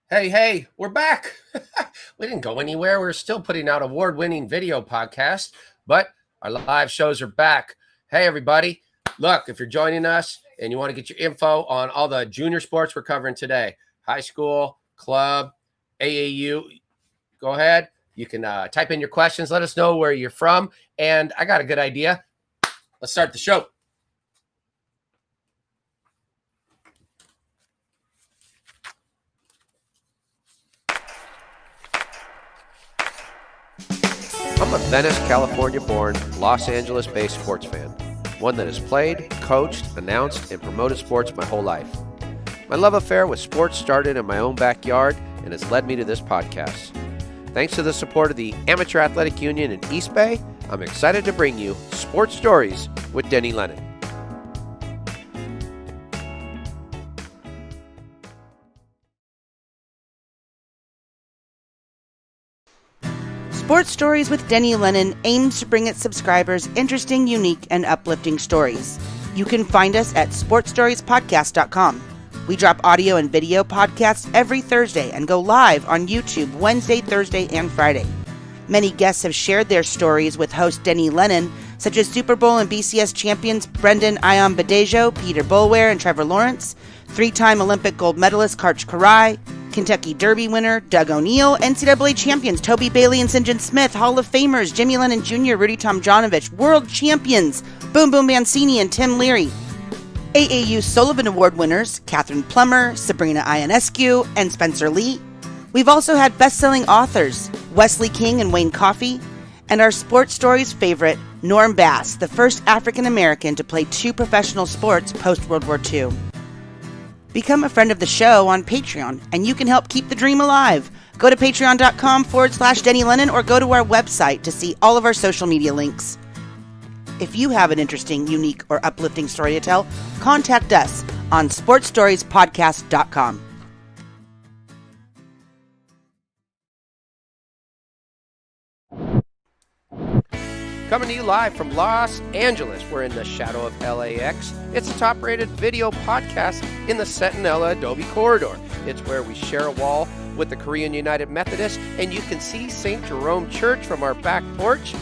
Hey, we're back. We didn't go anywhere. We're still putting out award-winning video podcasts, but our live shows are back. Hey, everybody. Look, if you're joining us and you want to get your info on all the junior sports we're covering today, high school, club, AAU, go ahead. You can type in your questions. Let us know where you're from. And I got a good idea. Let's start the show. I'm a Venice, California-born, Los Angeles-based sports fan. One that has played, coached, announced, and promoted sports my whole life. My love affair with sports started in my own backyard and has led me to this podcast. Thanks to the support of the Amateur Athletic Union in East Bay, I'm excited to bring you Sports Stories with Denny Lennon. Sports Stories with Denny Lennon aims to bring its subscribers interesting, unique, and uplifting stories. You can find us at sportstoriespodcast.com. We drop audio and video podcasts every Thursday and go live on YouTube Wednesday, Thursday, and Friday. Many guests have shared their stories with host Denny Lennon, such as Super Bowl and BCS champions Brendan Ion Badejo, Peter Boulware, and Trevor Lawrence, three-time Olympic gold medalist Karch Karai, Kentucky Derby winner Doug O'Neill, NCAA champions Toby Bailey and St. John Smith, Hall of Famers Jimmy Lennon Jr., Rudy Tomjanovich, world champions Boom Boom Mancini and Tim Leary, AAU Sullivan Award winners Catherine Plummer, Sabrina Ionescu, and Spencer Lee. We've also had best-selling authors Wesley King and Wayne Coffey, and our Sports Stories favorite Norm Bass, the first African-American to play two professional sports post-World War II. Become a friend of the show on Patreon, and you can help keep the dream alive. Go to patreon.com/Denny Lennon or go to our website to see all of our social media links. If you have an interesting, unique, or uplifting story to tell, contact us on sportsstoriespodcast.com. Coming to you live from Los Angeles. We're in the shadow of LAX. It's the top-rated video podcast in the Centinela Adobe Corridor. It's where we share a wall with the Korean United Methodists, and you can see St. Jerome Church from our back porch.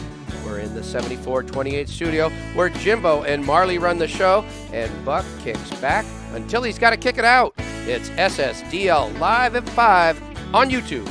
We're in the 7428 studio where Jimbo and Marley run the show, and Buck kicks back until he's got to kick it out. It's SSDL5 at 5 on YouTube.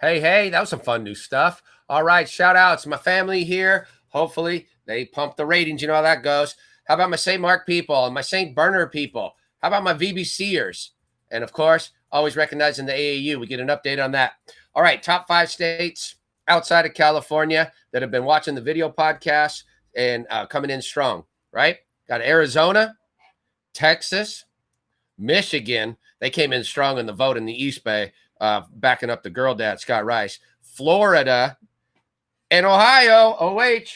Hey, that was some fun new stuff. All right, shout outs to my family here. Hopefully they pump the ratings. You know how that goes. How about my St. Mark people and my St. Bernard people? How about my VBCers? And of course, always recognizing the AAU. We get an update on that. All right, top 5 states outside of California that have been watching the video podcast and coming in strong, right? Got Arizona, Texas, Michigan. They came in strong in the vote in the East Bay. Backing up the girl dad, Scott Rice, Florida, and Ohio. Ohio.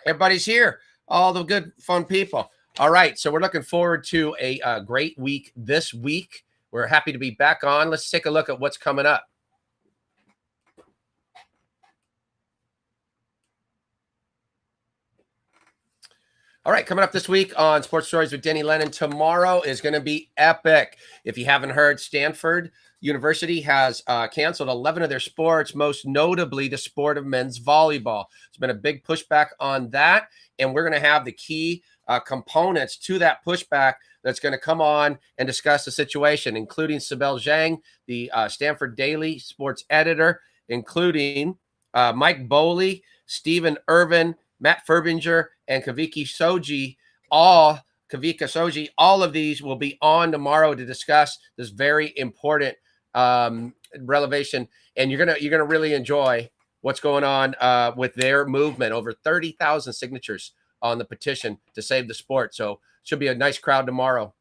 Everybody's here. All the good, fun people. All right. So we're looking forward to a great week this week. We're happy to be back on. Let's take a look at what's coming up. All right, coming up this week on Sports Stories with Denny Lennon, tomorrow is going to be epic. If you haven't heard, Stanford University has canceled 11 of their sports, most notably the sport of men's volleyball. There's been a big pushback on that, and we're going to have the key components to that pushback that's going to come on and discuss the situation, including Sibel Zhang, the Stanford Daily sports editor, including Mike Boley, Stephen Irvin, Matt Furbinger, and Kavika Soji. All of these will be on tomorrow to discuss this very important revelation, and you're gonna really enjoy what's going on with their movement. Over 30,000 signatures on the petition to save the sport, so should be a nice crowd tomorrow.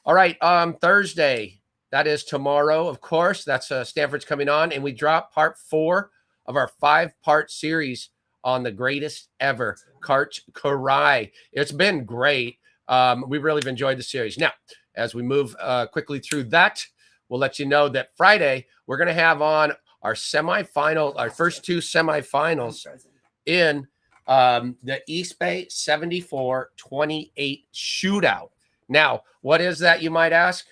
All right, Thursday, that is tomorrow, of course. That's Stanford's coming on, and we drop part 4 of our 5-part series on the greatest ever, Karch Karai. It's been great. We've really enjoyed the series. Now, as we move quickly through that, we'll let you know that Friday, we're going to have on our semifinal, our first 2 semifinals in the East Bay 74-28 shootout. Now, what is that, you might ask?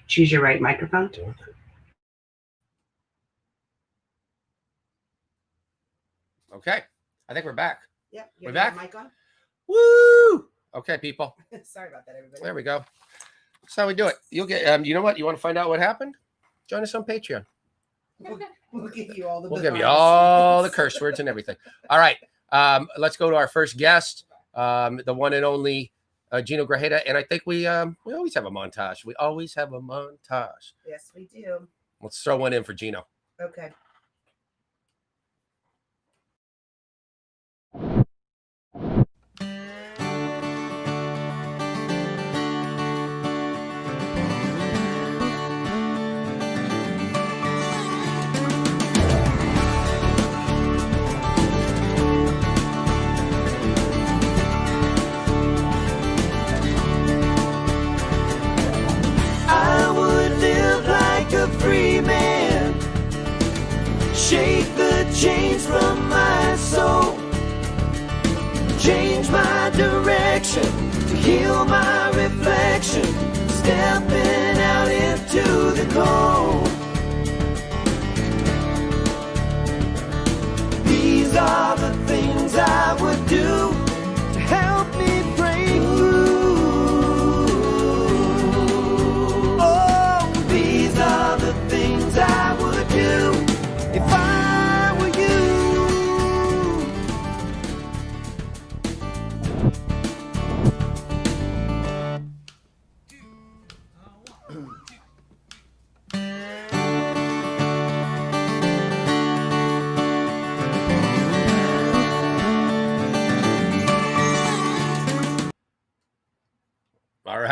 Choose your right microphone. Okay. I think we're back. Yep. We're back. Mic on? Woo! Okay, people. Sorry about that, everybody. There we go. That's how we do it. You'll get. You know what? You want to find out what happened? Join us on Patreon. We'll give you all the. We'll give you all the curse words and everything. All right. Let's go to our first guest, the one and only Gino Grajeda, and I think we always have a montage. We always have a montage. Yes, we do. Let's throw one in for Gino. Okay. I would live like a free man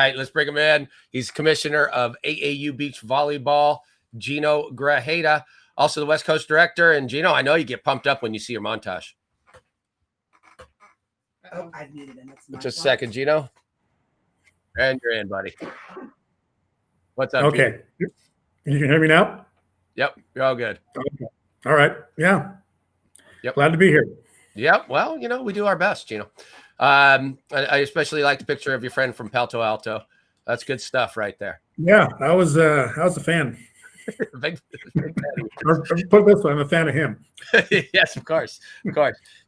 right, let's bring him in. He's commissioner of AAU Beach Volleyball, Gino Grajeda, also the West Coast director. And Gino, I know you get pumped up when you see your montage. Oh, I muted him. Just a second, Gino. And you're in, buddy. What's up? Okay. Gino? You can hear me now? Yep, you're all good. Okay. All right. Yeah. Yep. Glad to be here. Yep. Well, we do our best, Gino. I especially like the picture of your friend from Palo Alto. That's good stuff right there. Yeah, I was a fan. big fan. Or put it this way, I'm a fan of him. Yes, of course.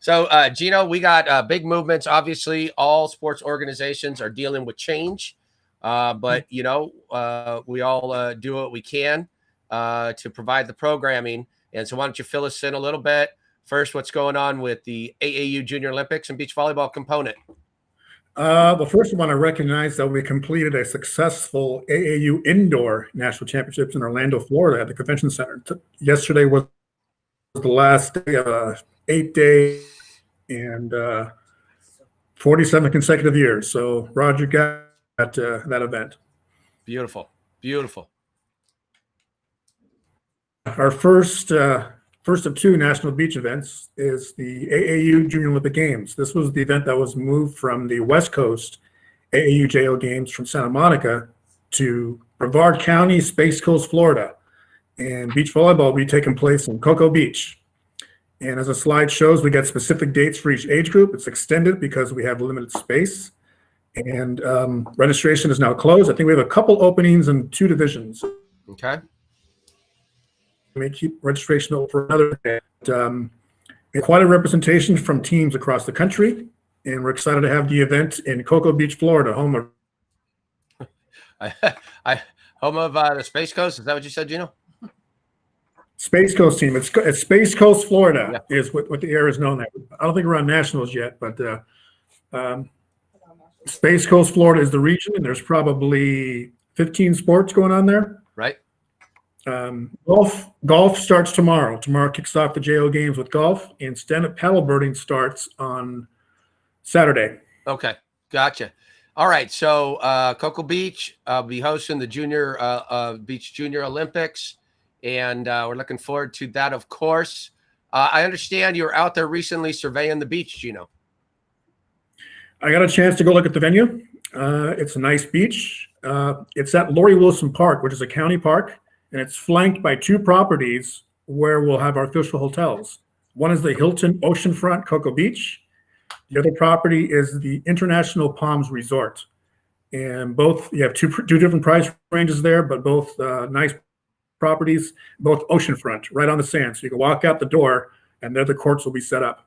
So, Gino, we got big movements. Obviously, all sports organizations are dealing with change, but we all do what we can to provide the programming. And so, why don't you fill us in a little bit? First, what's going on with the AAU Junior Olympics and beach volleyball component? Well, first, I want to recognize that we completed a successful AAU indoor national championships in Orlando, Florida, at the convention center. Yesterday was the last day, 8-day, and 47 consecutive years. So, Roger got that event. Beautiful. Our first of two national beach events is the AAU Junior Olympic Games. This was the event that was moved from the West Coast AAU JO Games from Santa Monica to Brevard County, Space Coast, Florida. And beach volleyball will be taking place in Cocoa Beach. And as the slide shows, we got specific dates for each age group. It's extended because we have limited space. And registration is now closed. I think we have a couple openings in 2 divisions. Okay. We may keep registration open for another day. Quite a representation from teams across the country, and we're excited to have the event in Cocoa Beach, Florida, home of the Space Coast. Is that what you said, Gino? Space Coast team. It's Space Coast, Florida, is what the area is known as. I don't think we're on nationals yet, but Space Coast, Florida is the region, and there's probably 15 sports going on there. Right. Golf starts tomorrow. Tomorrow kicks off the JO Games with golf, and stand-up paddleboarding starts on Saturday. Okay, gotcha. All right, so Cocoa Beach will be hosting the Junior Beach Junior Olympics, and we're looking forward to that, of course. I understand you were out there recently surveying the beach, Gino. I got a chance to go look at the venue. It's a nice beach. It's at Lori Wilson Park, which is a county park. And it's flanked by 2 properties where we'll have our official hotels. One is the Hilton Oceanfront Cocoa Beach. The other property is the International Palms Resort. And both, you have two different price ranges there, but both nice properties, both oceanfront, right on the sand. So you can walk out the door and there the courts will be set up.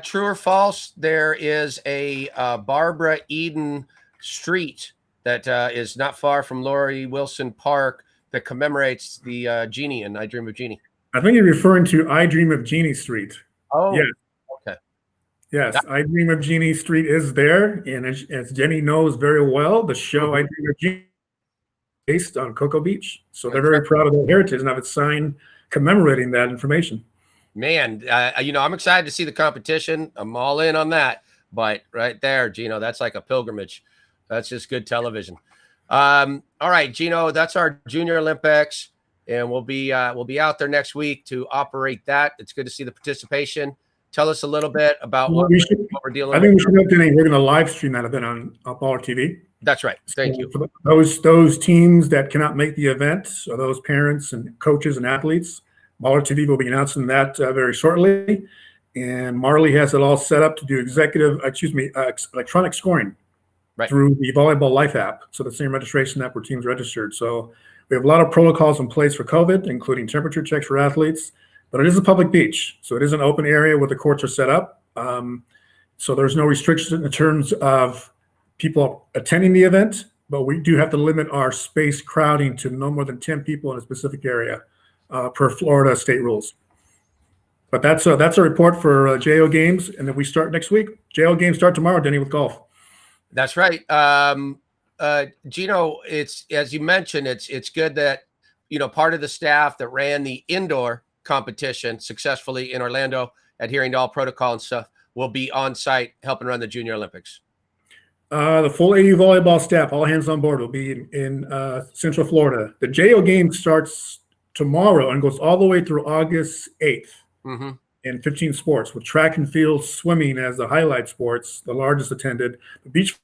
True or false, there is a Barbara Eden Street that is not far from Lori Wilson Park that commemorates the Genie in I Dream of Jeannie. I think you're referring to I Dream of Jeannie Street. Oh, yes. Okay. Yes, I Dream of Jeannie Street is there. And as Jenny knows very well, the show I Dream of Jeannie is based on Cocoa Beach. So they're very proud of their heritage and have a sign commemorating that information. Man, I'm excited to see the competition. I'm all in on that. But right there, Gino, that's like a pilgrimage. That's just good television. All right, Gino, that's our Junior Olympics, and we'll be out there next week to operate that. It's good to see the participation. Tell us a little bit about what we're dealing with. I think we should know, Denny, we're going to live stream that event on Baller TV. That's right. Thank you. For those teams that cannot make the event, or those parents and coaches and athletes, Baller TV will be announcing that very shortly. And Marley has it all set up to do electronic scoring. Right. Through the Volleyball Life app. So the same registration app where teams registered. So we have a lot of protocols in place for COVID, including temperature checks for athletes, but it is a public beach. So it is an open area where the courts are set up. So there's no restrictions in terms of people attending the event, but we do have to limit our space crowding to no more than 10 people in a specific area per Florida state rules. But that's a report for JO Games, and then we start next week. JO Games start tomorrow, Denny, with golf. That's right. Gino, it's, as you mentioned, it's good that, part of the staff that ran the indoor competition successfully in Orlando, adhering to all protocol and stuff, will be on site helping run the Junior Olympics. The full AU volleyball staff, all hands on board, will be in Central Florida. The JO game starts tomorrow and goes all the way through August 8th in 15 sports, with track and field swimming as the highlight sports, the largest attended. The beach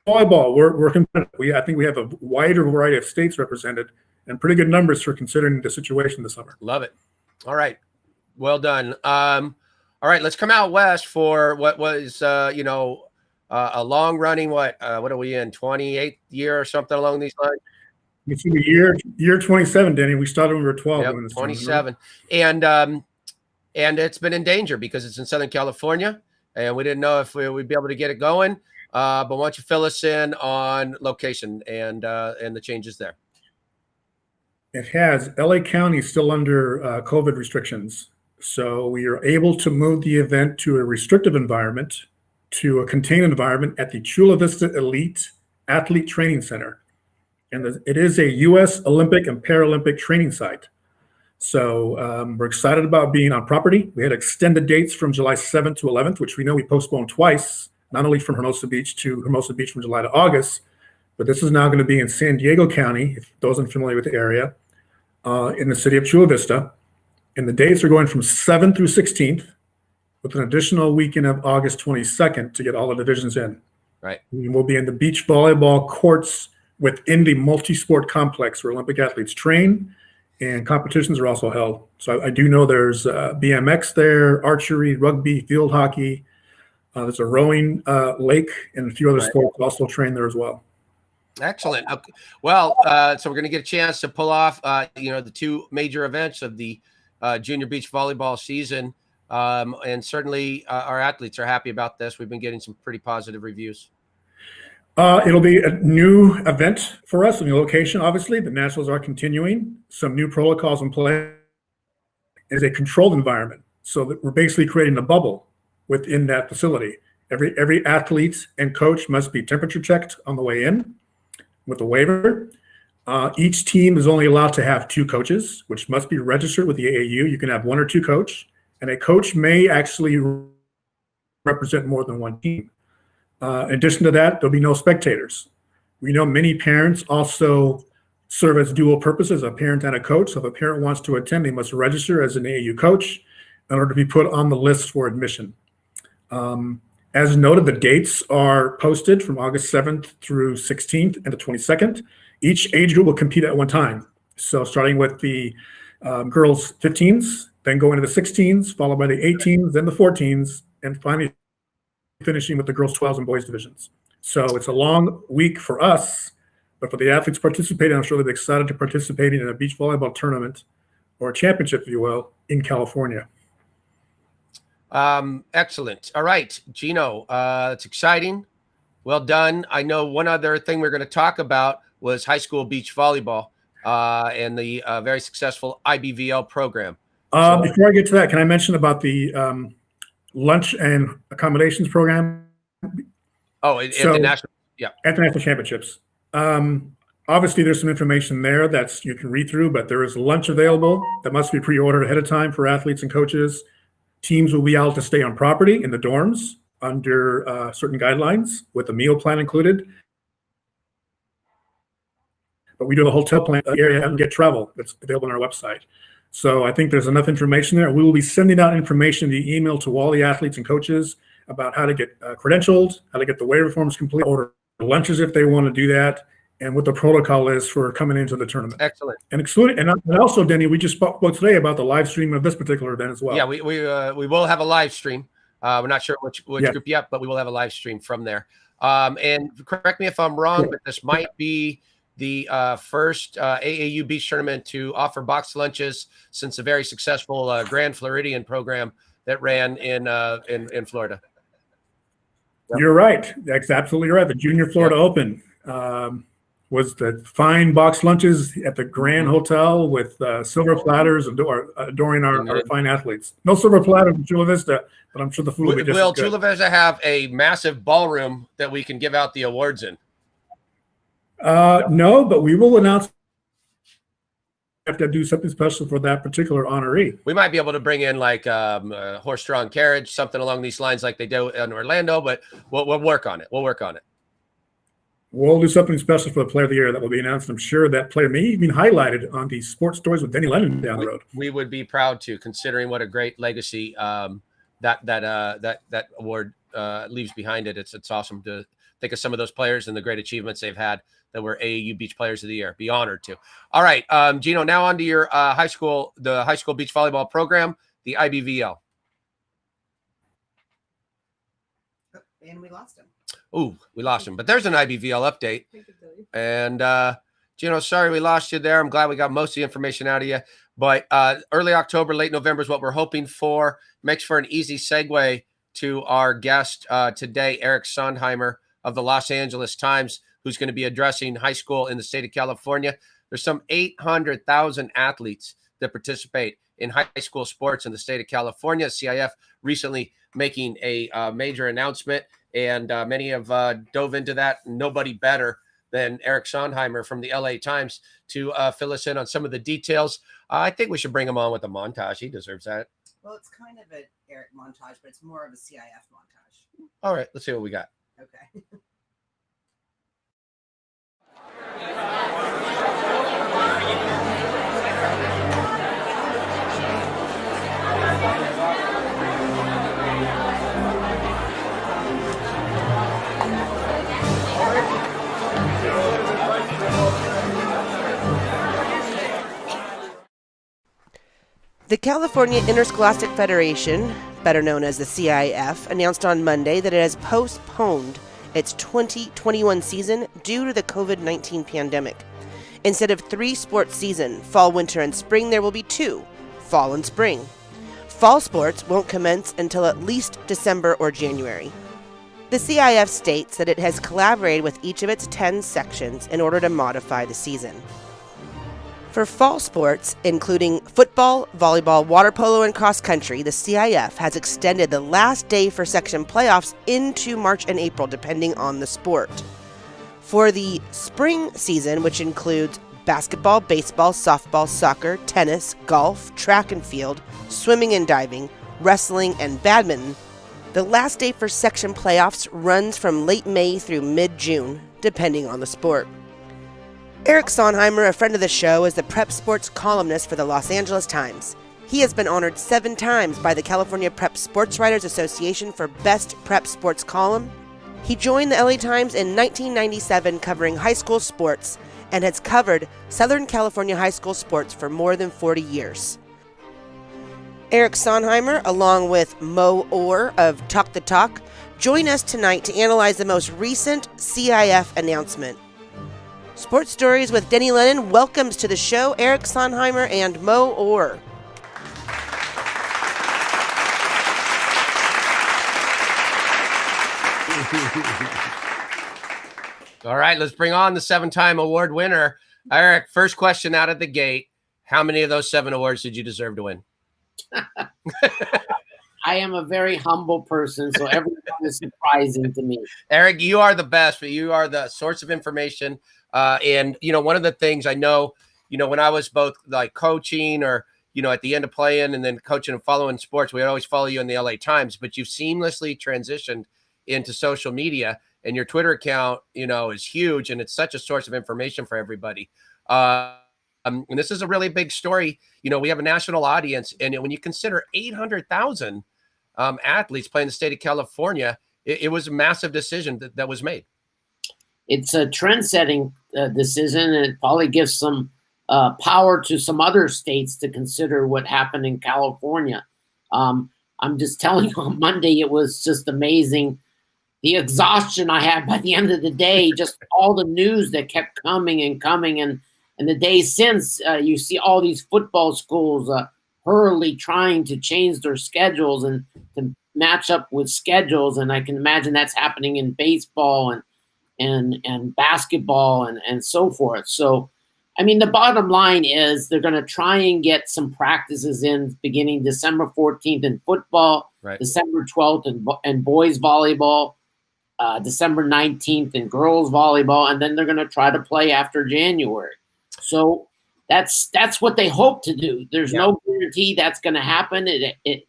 volleyball, we're competitive. I think we have a wider variety of states represented and pretty good numbers for considering the situation this summer. Love it. All right. Well done. All right, let's come out west for what was, a long running, what are we in, 28th year or something along these lines? It's the year 27, Denny. We started when we were 12. Yep, 27. And it's been in danger because it's in Southern California, and we didn't know if we'd be able to get it going. But why don't you fill us in on location and the changes there? It has. LA County is still under COVID restrictions. So we are able to move the event to a restrictive environment, to a contained environment at the Chula Vista Elite Athlete Training Center. And it is a U.S. Olympic and Paralympic training site. So we're excited about being on property. We had extended dates from July 7th to 11th, which we know we postponed twice, not only from Hermosa Beach to Hermosa Beach from July to August, but this is now going to be in San Diego County, if those unfamiliar with the area, in the city of Chula Vista. And the dates are going from 7th through 16th, with an additional weekend of August 22nd to get all the divisions in. Right. We will be in the beach volleyball courts within the multi-sport complex where Olympic athletes train, and competitions are also held. So I do know there's BMX there, archery, rugby, field hockey. There's a rowing lake, and a few other sports also train there as well. Excellent. Okay. Well, so we're going to get a chance to pull off, the two major events of the junior beach volleyball season. And certainly our athletes are happy about this. We've been getting some pretty positive reviews. It'll be a new event for us, a new location, obviously. The Nationals are continuing. Some new protocols in play. It's a controlled environment. So that we're basically creating a bubble within that facility. Every athlete and coach must be temperature checked on the way in with a waiver. Each team is only allowed to have 2 coaches, which must be registered with the AAU. You can have 1 or 2 coach, and a coach may actually represent more than one team. In addition to that, there'll be no spectators. We know many parents also serve as dual purposes, a parent and a coach. So if a parent wants to attend, they must register as an AAU coach in order to be put on the list for admission. As noted, the dates are posted from August 7th through 16th and the 22nd. Each age group will compete at one time. So starting with the girls 15s, then going to the 16s, followed by the 18s, then the 14s, and finally finishing with the girls 12s and boys divisions. So it's a long week for us, but for the athletes participating, I'm sure they'll be excited to participating in a beach volleyball tournament or a championship, if you will, in California. Excellent. All right, Gino, it's exciting. Well done. I know one other thing we're going to talk about was high school beach volleyball and the very successful IBVL program. Before I get to that, can I mention about the lunch and accommodations program? Oh, at the national, at the national championships. Obviously, there's some information there that you can read through, but there is lunch available that must be pre-ordered ahead of time for athletes and coaches. Teams will be able to stay on property in the dorms under certain guidelines with a meal plan included. But we do the hotel plan area and get travel that's available on our website. So I think there's enough information there. We will be sending out information via email to all the athletes and coaches about how to get credentialed, how to get the waiver forms complete, order lunches if they want to do that, and what the protocol is for coming into the tournament. Excellent. And also, Denny, we just spoke today about the live stream of this particular event as well. Yeah, we will have a live stream. We're not sure which group yet, but we will have a live stream from there. And correct me if I'm wrong, but this might be the first AAU beach tournament to offer box lunches since a very successful Grand Floridian program that ran in Florida. Yep. You're right. That's absolutely right. The Junior Florida Open was the fine box lunches at the Grand Hotel with silver platters adoring our fine athletes. No silver platter from Chula Vista, but I'm sure the food will be just Will as good. Chula Vista have a massive ballroom that we can give out the awards in? No, but we will announce have to do something special for that particular honoree. We might be able to bring in like horse-drawn carriage, something along these lines like they do in Orlando, but we'll work on it. We'll work on it. We'll do something special for the Player of the Year that will be announced. I'm sure that player may even be highlighted on the Sports Stories with Denny Lennon down the road. We would be proud to, considering what a great legacy that award leaves behind it. It's awesome to think of some of those players and the great achievements they've had that were AAU Beach Players of the Year. Be honored to. All right, Gino, now on to your the high school beach volleyball program, the IBVL. And we lost him. Ooh, we lost him. But there's an IBVL update. And Gino, sorry we lost you there. I'm glad we got most of the information out of you. But early October, late November is what we're hoping for. Makes for an easy segue to our guest today, Eric Sondheimer of the Los Angeles Times, who's going to be addressing high school in the state of California. There's some 800,000 athletes that participate in high school sports in the state of California. CIF recently making a major announcement, and many have dove into that. Nobody better than Eric Sondheimer from the LA Times to fill us in on some of the details. I think we should bring him on with a montage. He deserves that. Well, it's kind of an Eric montage, but it's more of a CIF montage. All right, let's see what we got. Okay. The California Interscholastic Federation, better known as the CIF, announced on Monday that it has postponed its 2021 season due to the COVID-19 pandemic. Instead of 3 sports seasons, fall, winter, and spring, there will be 2, fall and spring. Fall sports won't commence until at least December or January. The CIF states that it has collaborated with each of its 10 sections in order to modify the season. For fall sports, including football, volleyball, water polo, and cross country, the CIF has extended the last day for section playoffs into March and April, depending on the sport. For the spring season, which includes basketball, baseball, softball, soccer, tennis, golf, track and field, swimming and diving, wrestling, and badminton, the last day for section playoffs runs from late May through mid-June, depending on the sport. Erik Sondheimer, a friend of the show, is the prep sports columnist for the Los Angeles Times. He has been honored 7 times by the California Prep Sports Writers Association for Best Prep Sports Column. He joined the LA Times in 1997 covering high school sports and has covered Southern California high school sports for more than 40 years. Erik Sondheimer, along with Mo Orr of Talk the Talk, join us tonight to analyze the most recent CIF announcement. Sports Stories with Denny Lennon welcomes to the show Erik Sondheimer and Mo Orr. All right, let's bring on the 7-time award winner. Eric, first question out of the gate. How many of those 7 awards did you deserve to win? I am a very humble person, so everything is surprising to me. Eric, you are the best, but you are the source of information. And, one of the things I know, when I was both like coaching or, at the end of playing and then coaching and following sports, we would always follow you in the LA Times, but you've seamlessly transitioned into social media, and your Twitter account, is huge, and it's such a source of information for everybody. And this is a really big story. We have a national audience, and when you consider 800,000 athletes playing the state of California, it was a massive decision that was made. It's a trend-setting decision, and it probably gives some power to some other states to consider what happened in California. I'm just telling you, on Monday, it was just amazing. The exhaustion I had by the end of the day, just all the news that kept coming and coming. And the days since, you see all these football schools hurriedly trying to change their schedules and to match up with schedules. And I can imagine that's happening in baseball and basketball and so forth. So, the bottom line is they're going to try and get some practices in beginning December 14th in football, right, December 12th in boys volleyball, December 19th in girls volleyball, and then they're going to try to play after January. So that's what they hope to do. There's Yeah. no guarantee that's going to happen.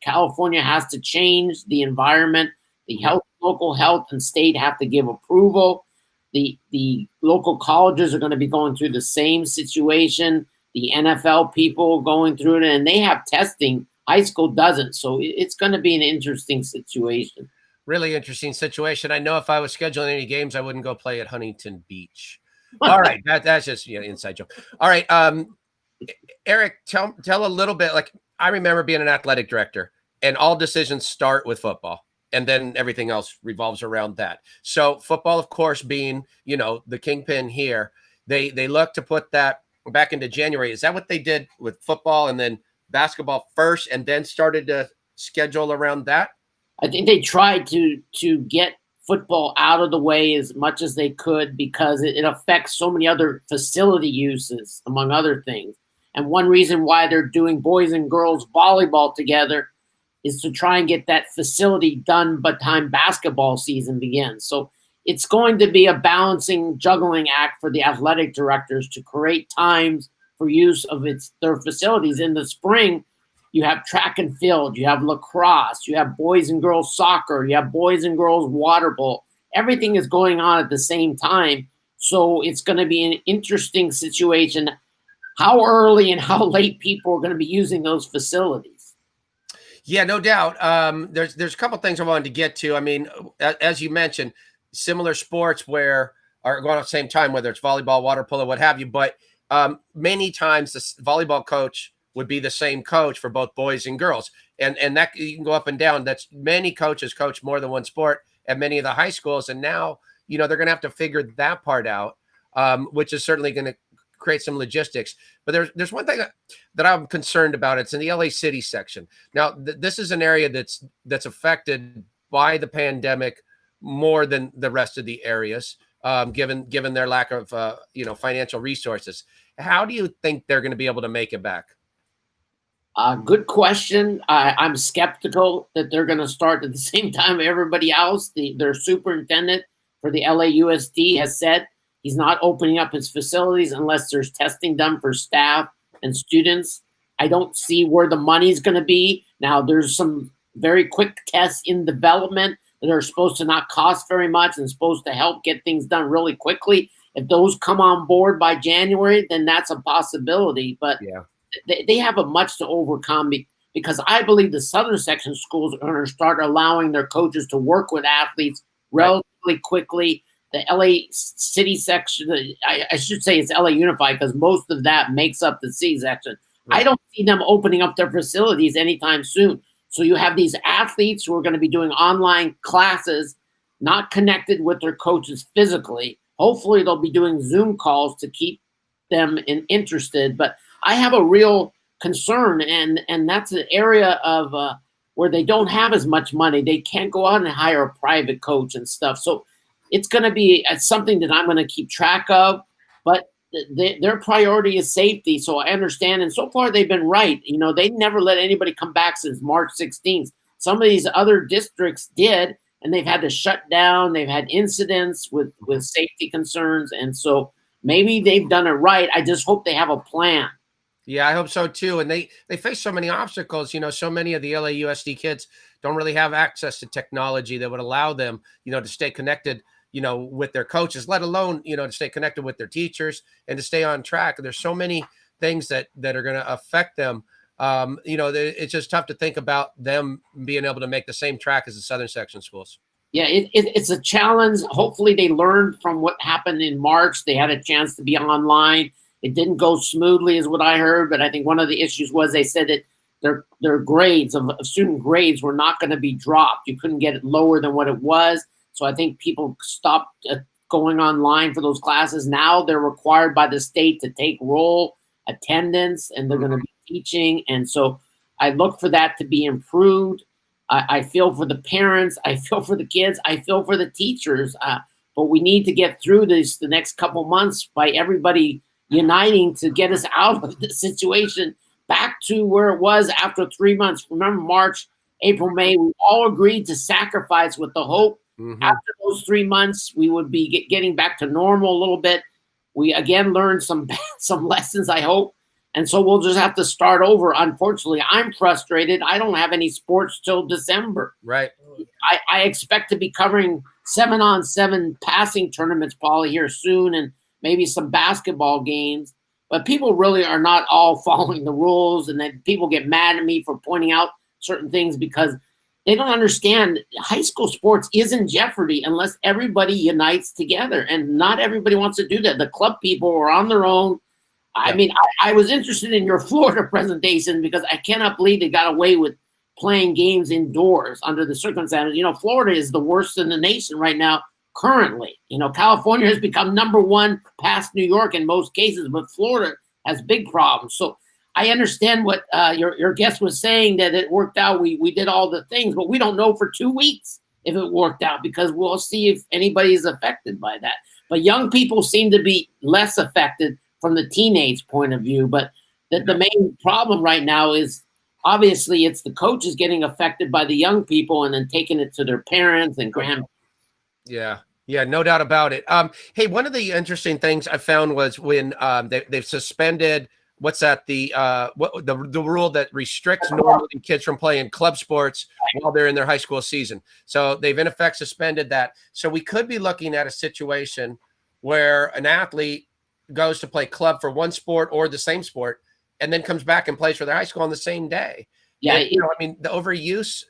California has to change the environment. The local health and state have to give approval. The local colleges are going to be going through the same situation. The NFL people going through it, and they have testing. High school doesn't, so it's going to be an interesting situation. Really interesting situation. I know if I was scheduling any games, I wouldn't go play at Huntington Beach. All right, that's just inside joke. All right, Eric, tell a little bit. Like, I remember being an athletic director, and all decisions start with football, and then everything else revolves around that. So football, of course, being the kingpin here, they look to put that back into January. Is that what they did with football, and then basketball first, and then started to schedule around that? I think they tried to get football out of the way as much as they could because it affects so many other facility uses, among other things. And one reason why they're doing boys and girls volleyball together is to try and get that facility done by the time basketball season begins. So it's going to be a balancing, juggling act for the athletic directors to create times for use of their facilities. In the spring, you have track and field, you have lacrosse, you have boys and girls soccer, you have boys and girls water polo. Everything is going on at the same time. So it's going to be an interesting situation how early and how late people are going to be using those facilities. Yeah, no doubt. There's a couple things I wanted to get to. I mean, as you mentioned, similar sports where are going at the same time, whether it's volleyball, water polo, what have you. But many times the volleyball coach would be the same coach for both boys and girls. And that you can go up and down. That's many coaches coach more than one sport at many of the high schools. And now, they're going to have to figure that part out, which is certainly going to create some logistics. But there's one thing that I'm concerned about. It's in the LA City section. Now, this is an area that's affected by the pandemic more than the rest of the areas, given their lack of financial resources. How do you think they're going to be able to make it back? Good question. I'm skeptical that they're going to start at the same time everybody else. Their superintendent for the LAUSD has said he's not opening up his facilities unless there's testing done for staff and students. I don't see where the money's going to be. Now, there's some very quick tests in development that are supposed to not cost very much and supposed to help get things done really quickly. If those come on board by January, then that's a possibility. But yeah, they have a much to overcome because I believe the southern section schools are going to start allowing their coaches to work with athletes relatively quickly. The LA City section, I should say it's LA Unified because most of that makes up the C section. Right. I don't see them opening up their facilities anytime soon. So you have these athletes who are going to be doing online classes, not connected with their coaches physically. Hopefully they'll be doing Zoom calls to keep them interested. But I have a real concern, and that's an area of where they don't have as much money. They can't go out and hire a private coach and stuff. So it's going to be something that I'm going to keep track of. But their priority is safety. So I understand. And so far they've been right. They never let anybody come back since March 16th. Some of these other districts did, and they've had to shut down. They've had incidents with safety concerns. And so maybe they've done it right. I just hope they have a plan. Yeah, I hope so too. And they face so many obstacles. So many of the LAUSD kids don't really have access to technology that would allow them, to stay connected, with their coaches, let alone, to stay connected with their teachers and to stay on track. There's so many things that are going to affect them. It's just tough to think about them being able to make the same track as the southern section schools. Yeah, it's a challenge. Hopefully they learned from what happened in March. They had a chance to be online. It didn't go smoothly is what I heard, but I think one of the issues was they said that their grades of student grades were not going to be dropped. You couldn't get it lower than what it was. So I think people stopped going online for those classes. Now they're required by the state to take roll attendance, and they're going to be teaching. And so I look for that to be improved. I feel for the parents. I feel for the kids. I feel for the teachers. But we need to get through the next couple months by everybody uniting to get us out of the situation back to where it was after 3 months. Remember March, April, May, we all agreed to sacrifice with the hope after those 3 months, we would be getting back to normal a little bit. We again learned some lessons, I hope. And so we'll just have to start over. Unfortunately, I'm frustrated. I don't have any sports till December. Right. I expect to be covering 7-on-7 passing tournaments probably here soon, and maybe some basketball games. But people really are not all following the rules, and then people get mad at me for pointing out certain things because they don't understand high school sports is in jeopardy unless everybody unites together, and not everybody wants to do that. The club people are on their own. I mean, I was interested in your Florida presentation because I cannot believe they got away with playing games indoors under the circumstances. You know, Florida is the worst in the nation right now currently. You know, California has become number one past New York in most cases, but Florida has big problems. So I understand what your guest was saying, that it worked out. We did all the things, but we don't know for 2 weeks if it worked out because we'll see if anybody is affected by that. But young people seem to be less affected from the teenage point of view. But the main problem right now is obviously it's the coaches getting affected by the young people and then taking it to their parents and grandparents. Yeah. Yeah, no doubt about it. Hey, one of the interesting things I found was when they've suspended the rule that restricts normally kids from playing club sports while they're in their high school season. So they've in effect suspended that. So we could be looking at a situation where an athlete goes to play club for one sport or the same sport and then comes back and plays for their high school on the same day. Yeah, and, I mean, the overuse,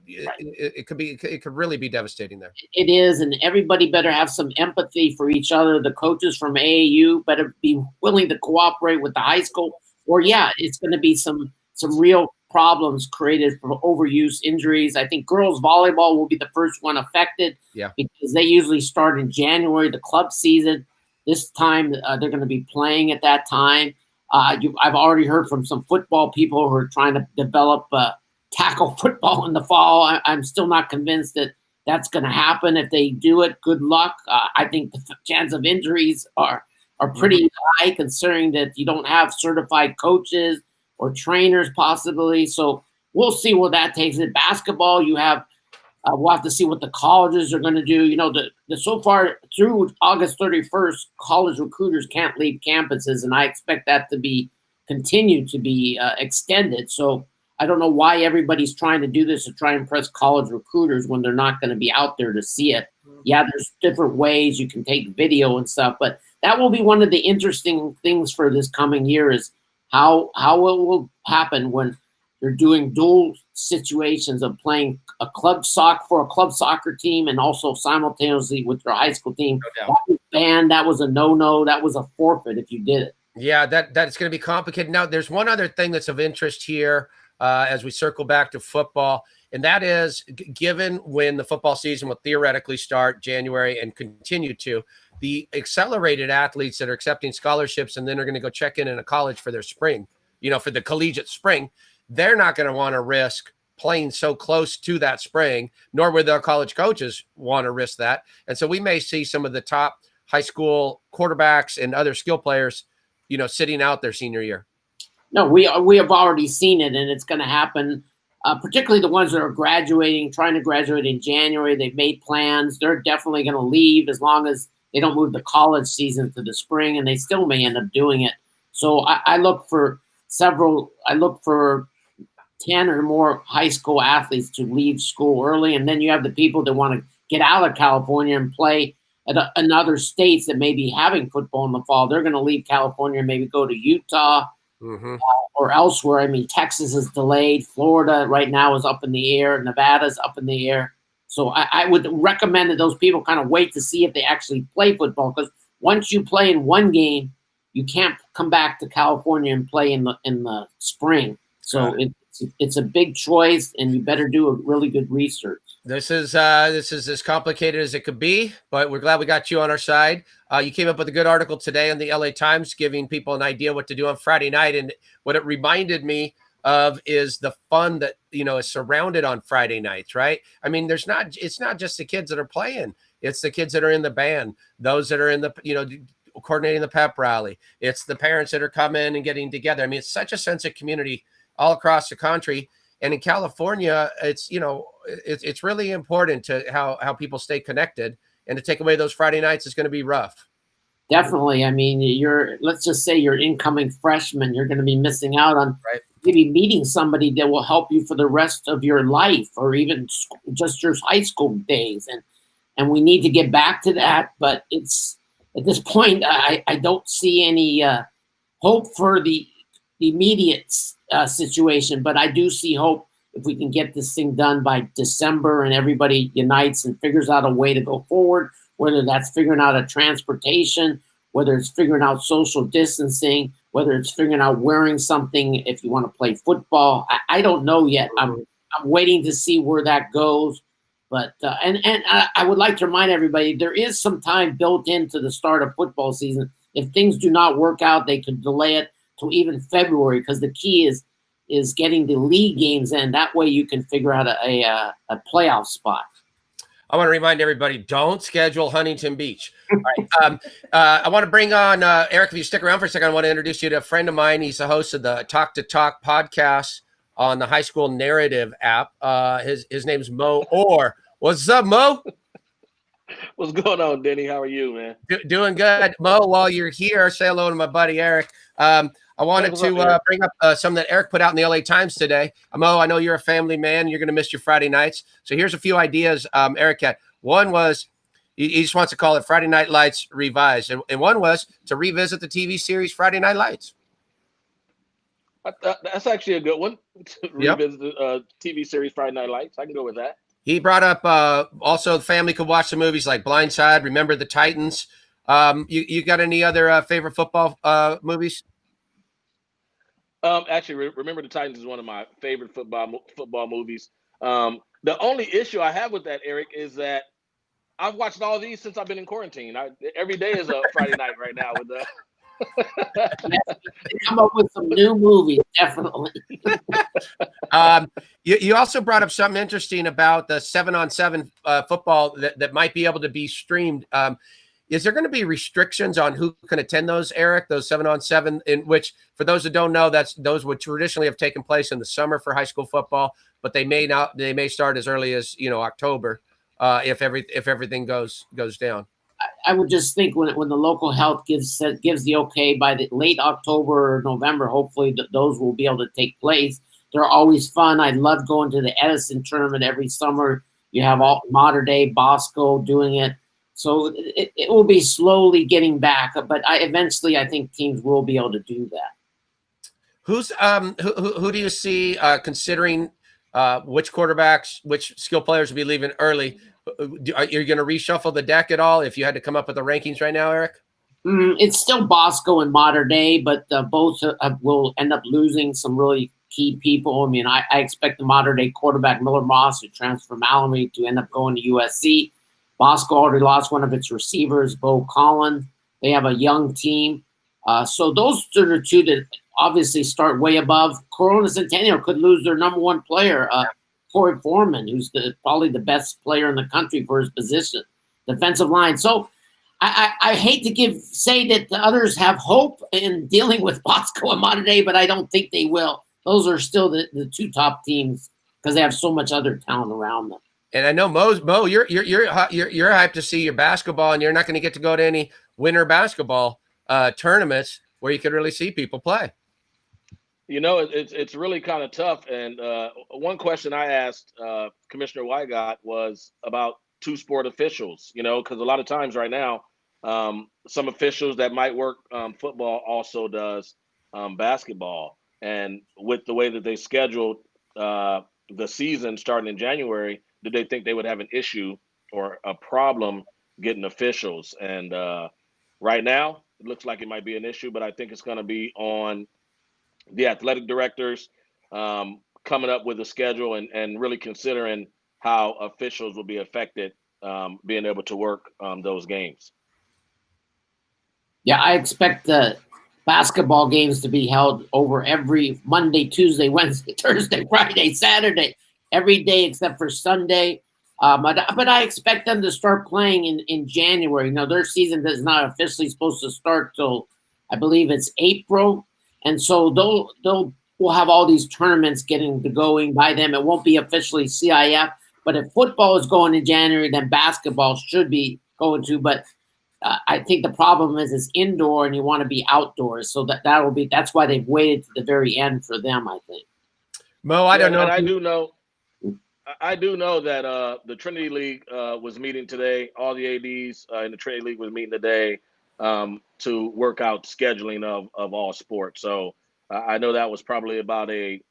it could really be devastating there. It is, and everybody better have some empathy for each other. The coaches from AAU better be willing to cooperate with the high school, or it's going to be some real problems created from overuse, injuries. I think girls volleyball will be the first one affected, because they usually start in January, the club season. This time they're going to be playing at that time. I've already heard from some football people who are trying to develop tackle football in the fall. I'm still not convinced that that's going to happen. If they do it, good luck. I think the chance of injuries are pretty high, considering that you don't have certified coaches or trainers possibly. So we'll see where that takes it. Basketball, you have we'll have to see what the colleges are going to do. You know, so far through August 31st, college recruiters can't leave campuses, and I expect that to continue to be extended. So I don't know why everybody's trying to do this to try and impress college recruiters when they're not going to be out there to see it. Yeah, there's different ways you can take video and stuff, but that will be one of the interesting things for this coming year is how it will happen when they're doing dual situations of playing a club soccer team and also simultaneously with their high school team. No doubt. That was banned. That was a no-no. That was a forfeit if you did it. Yeah, that's going to be complicated. Now, there's one other thing that's of interest here as we circle back to football, and that is given when the football season will theoretically start January and continue to, the accelerated athletes that are accepting scholarships and then are going to go check in a college for their spring, for the collegiate spring, they're not going to want to risk playing so close to that spring, nor would their college coaches want to risk that. And so we may see some of the top high school quarterbacks and other skill players, sitting out their senior year. No, we have already seen it, and it's going to happen, particularly the ones that are trying to graduate in January. They've made plans. They're definitely going to leave as long as they don't move the college season to the spring, and they still may end up doing it. So I look for 10 or more high school athletes to leave school early. And then you have the people that want to get out of California and play in other states that may be having football in the fall. They're going to leave California and maybe go to Utah or elsewhere. I mean, Texas is delayed. Florida right now is up in the air. Nevada's up in the air. So I would recommend that those people kind of wait to see if they actually play football, because once you play in one game, you can't come back to California and play in the spring. So it's a big choice, and you better do a really good research. This is as complicated as it could be, but we're glad we got you on our side. You came up with a good article today in the LA Times, giving people an idea what to do on Friday night. And what it reminded me of is the fun that, is surrounded on Friday nights, right? I mean, it's not just the kids that are playing. It's the kids that are in the band, those that are in the, coordinating the pep rally. It's the parents that are coming and getting together. I mean, it's such a sense of community all across the country. And in California, it's really important to how people stay connected, and to take away those Friday nights is going to be rough. definitely. I mean, let's just say you're incoming freshman. You're going to be missing out on maybe meeting somebody that will help you for the rest of your life, or even just your high school days. And we need to get back to that. But it's at this point, I don't see any hope for the immediate situation. But I do see hope if we can get this thing done by December and everybody unites and figures out a way to go forward, whether that's figuring out a transportation, whether it's figuring out social distancing, whether it's figuring out wearing something if you want to play football. I don't know yet. I'm waiting to see where that goes. But and I would like to remind everybody, there is some time built into the start of football season. If things do not work out, they could delay it to even February, because the key is getting the league games in. That way you can figure out a playoff spot. I want to remind everybody, don't schedule Huntington Beach. All right. I want to bring on Eric. If you stick around for a second, I want to introduce you to a friend of mine. He's the host of the Talk to Talk podcast on the High School Narrative app. His name's Mo Orr. What's up, Mo? What's going on, Denny? How are you, man? Doing good. Mo, while you're here, say hello to my buddy, Eric. I wanted to bring up something that Eric put out in the LA Times today. Mo, I know you're a family man. You're going to miss your Friday nights. So here's a few ideas Eric had. One was he just wants to call it Friday Night Lights Revised. And one was to revisit the TV series Friday Night Lights. That's actually a good one. Revisit the TV series Friday Night Lights. I can go with that. He brought up also the family could watch the movies like Blindside, Remember the Titans. You got any other favorite football movies? Actually, Remember the Titans is one of my favorite football movies. The only issue I have with that, Eric, is that I've watched all these since I've been in quarantine. Every day is a Friday night right now. With come up with some new movies, definitely. You also brought up something interesting about the 7-on-7 football that might be able to be streamed. Is there going to be restrictions on who can attend those, Eric? Those 7-on-7, in which, for those that don't know, those would traditionally have taken place in the summer for high school football, but they may start as early as October if everything goes down. I would just think when the local health gives the okay by the late October or November, hopefully those will be able to take place. They're always fun. I love going to the Edison tournament every summer. You have all Mater Dei, Bosco doing it. So it will be slowly getting back, but eventually I think teams will be able to do that. Who do you see considering which quarterbacks, which skill players will be leaving early? Are you going to reshuffle the deck at all if you had to come up with the rankings right now, Eric? It's still Bosco and Mater Dei, but both will end up losing some really key people. I mean, I expect the Mater Dei quarterback, Miller Moss, who transferred from Alameda, to end up going to USC. Bosco already lost one of its receivers, Bo Collins. They have a young team. So those are the two that obviously start way above. Corona Centennial could lose their number one player, Corey Foreman, who's probably the best player in the country for his position, defensive line. So I hate to say that the others have hope in dealing with Bosco and Mater Dei, but I don't think they will. Those are still the two top teams because they have so much other talent around them. And I know Mo, you're hyped to see your basketball, and you're not going to get to go to any winter basketball tournaments where you could really see people play. It's really kind of tough. And one question I asked Commissioner Wygott was about two-sport officials, because a lot of times right now, some officials that might work football also does basketball. And with the way that they scheduled the season starting in January, did they think they would have an issue or a problem getting officials? And right now, it looks like it might be an issue, but I think it's going to be on the athletic directors coming up with a schedule and really considering how officials will be affected being able to work those games. Yeah, I expect the basketball games to be held over every Monday, Tuesday, Wednesday, Thursday, Friday, Saturday, every day except for Sunday. But I expect them to start playing in January. Now, their season is not officially supposed to start till, I believe it's April. And so we'll have all these tournaments getting to going by them. It won't be officially CIF. But if football is going in January, then basketball should be going to. But I think the problem is it's indoor and you want to be outdoors. So that's why they've waited to the very end for them, I think. Mo, I don't know. And I do know that the Trinity League was meeting today. All the ADs in the Trinity League was meeting today to work out scheduling of all sports. So I know that was probably about a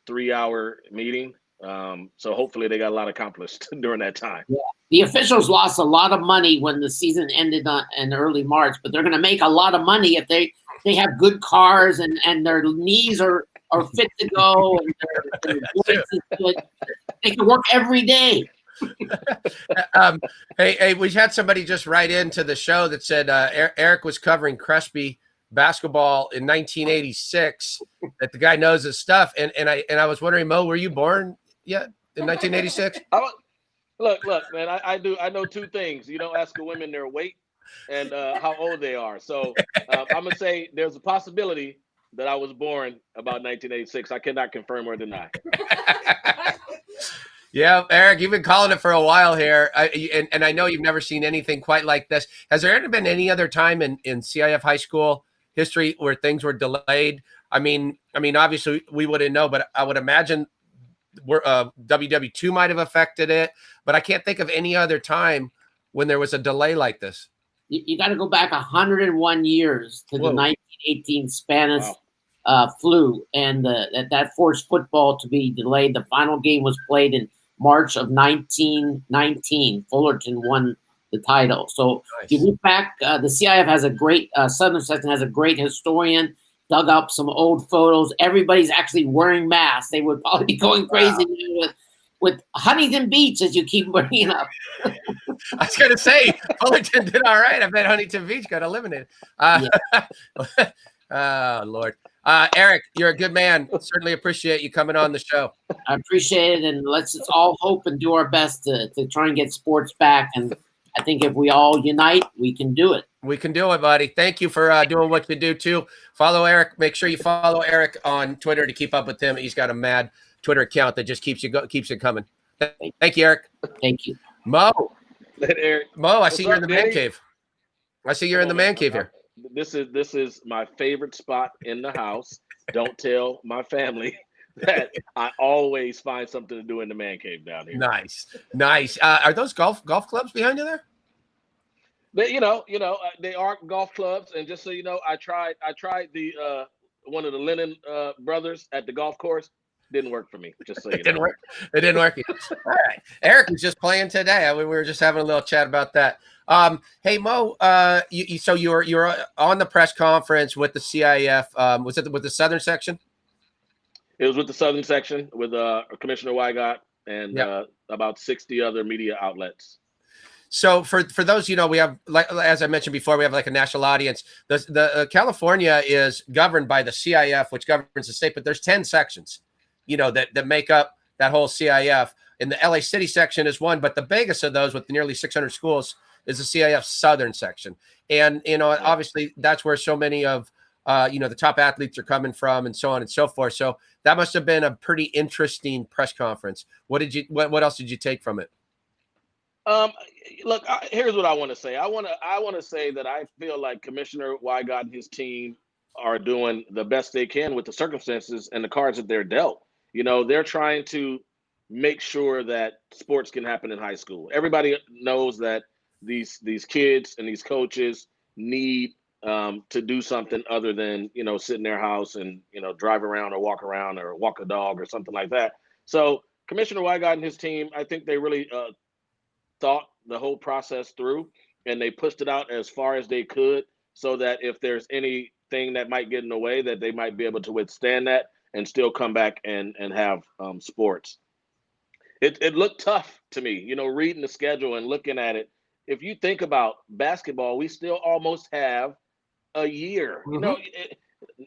3-hour meeting. So hopefully they got a lot accomplished during that time. Yeah. The officials lost a lot of money when the season ended in early March, but they're going to make a lot of money if they have good cars and their knees are fit to go and their voice is good. They can work every day. Hey, we had somebody just write into the show that said Eric was covering Crespi basketball in 1986. That the guy knows his stuff, and I was wondering, Mo, were you born yet in 1986? Look, man, I know two things. You don't ask a woman their weight and how old they are. So I'm gonna say there's a possibility that I was born about 1986. I cannot confirm or deny. Yeah, Eric, you've been calling it for a while here, and I know you've never seen anything quite like this. Has there ever been any other time in CIF high school history where things were delayed? I mean, obviously we wouldn't know, but I would imagine WW2 might have affected it, but I can't think of any other time when there was a delay like this. You got to go back 101 years to the 1918 Spanish flu, and that forced football to be delayed. The final game was played in March of 1919. Fullerton won the title. So Nice. if you look back, the CIF has a great Southern section has a great historian. Dug up some old photos. Everybody's actually wearing masks. They would probably be going crazy with Huntington Beach, as you keep bringing up. I was going to say, Fullerton did all right. I bet Huntington Beach got eliminated. Oh, Lord. Eric, you're a good man. Certainly appreciate you coming on the show. I appreciate it, and let's just all hope and do our best to try and get sports back. And I think if we all unite, we can do it. We can do it, buddy. Thank you for doing what you do, too. Follow Eric. Make sure you follow Eric on Twitter to keep up with him. He's got a mad Twitter account that just keeps it coming. Thank you, Eric. Thank you. Mo, Eric, I see you're in the man Denny? cave. I see you're in the man cave here. This is my favorite spot in the house. Don't tell my family that I always find something to do in the man cave down here. Nice. Are those golf clubs behind you there? They, they are golf clubs, and just so you know, I tried the one of the Lennon brothers at the golf course. Didn't work for me. Just so you know. It didn't work. All right. Eric was just playing today. We were just having a little chat about that. Hey Mo, you're on the press conference with the CIF. Was it with the Southern section? It was with the Southern section with Commissioner Wygott and about 60 other media outlets. So for those, we have, like, as I mentioned before, we have like a national audience. The California is governed by the CIF, which governs the state, but there's 10 sections, that make up that whole CIF. And the LA City section is one, but the biggest of those with nearly 600 schools is the CIF Southern section. And, obviously that's where so many of, the top athletes are coming from and so on and so forth. So that must have been a pretty interesting press conference. What else did you take from it? Look, here's what I want to say. I want to say that I feel like Commissioner Wygott and his team are doing the best they can with the circumstances and the cards that they're dealt. They're trying to make sure that sports can happen in high school. Everybody knows that these kids and these coaches need to do something other than, sit in their house and, drive around or walk a dog or something like that. So Commissioner Wygott and his team, I think they really thought the whole process through, and they pushed it out as far as they could so that if there's anything that might get in the way, that they might be able to withstand that and still come back and have sports. It looked tough to me, reading the schedule and looking at it. If you think about basketball, we still almost have a year,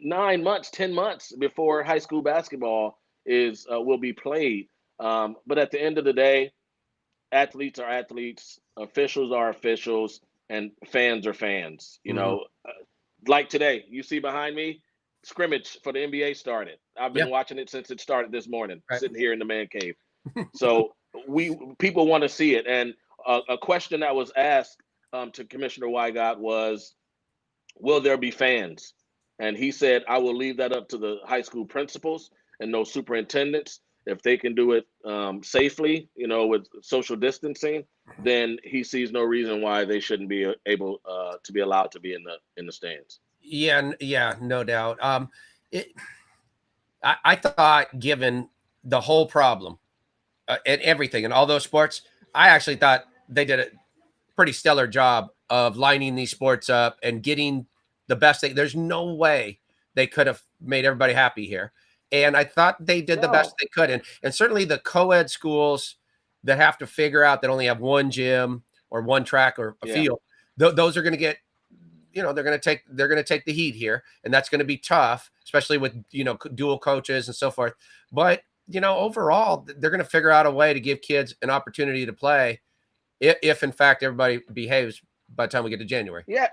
9 months, 10 months before high school basketball will be played. But at the end of the day, athletes are athletes, officials are officials, and fans are fans. Like today, you see behind me, scrimmage for the NBA started. I've been watching it since it started this morning, sitting here in the man cave. So people want to see it. And a question that was asked to Commissioner Wygott was, will there be fans? And he said, I will leave that up to the high school principals and those superintendents. If they can do it safely, with social distancing, then he sees no reason why they shouldn't be able to be allowed to be in the stands. Yeah, no doubt. I thought, given the whole problem and everything in all those sports, I actually thought they did a pretty stellar job of lining these sports up and getting the best thing. There's no way they could have made everybody happy here. And I thought they did the best they could. And certainly the co-ed schools that have to figure out that only have one gym or one track or a field, those are going to get, they're going to take the heat here. And that's going to be tough, especially with, dual coaches and so forth. But, overall, they're going to figure out a way to give kids an opportunity to play if in fact everybody behaves by the time we get to January. Yeah.